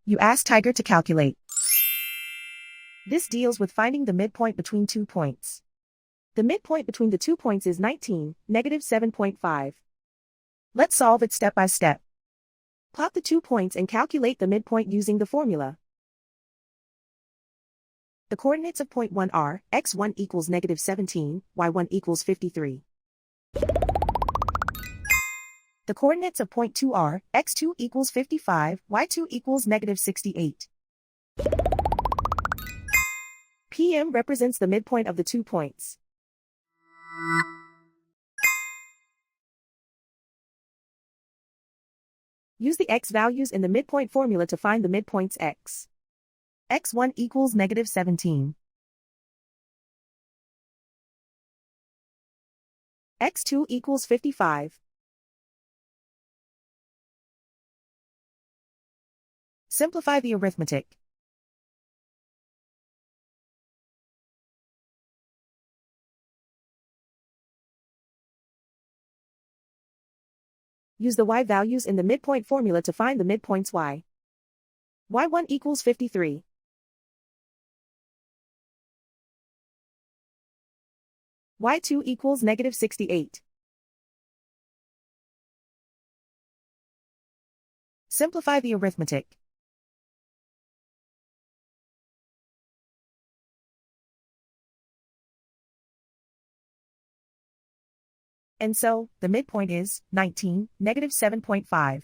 You ask Tiger to calculate. This deals with finding the midpoint between 2 points. The midpoint between the 2 points is 19, negative 7.5. Let's solve it step by step. Plot the 2 points and calculate the midpoint using the formula. The coordinates of point 1 are, x1 equals negative 17, y1 equals 53. The coordinates of point 2 are, x2 equals 55, y2 equals negative 68. PM represents the midpoint of the 2 points. Use the x values in the midpoint formula to find the midpoints x. x1 equals negative 17. x2 equals 55. Simplify the arithmetic. Use the y values in the midpoint formula to find the midpoints y. y1 equals 53. y2 equals negative 68. Simplify the arithmetic. And so, the midpoint is 19, negative 7.5.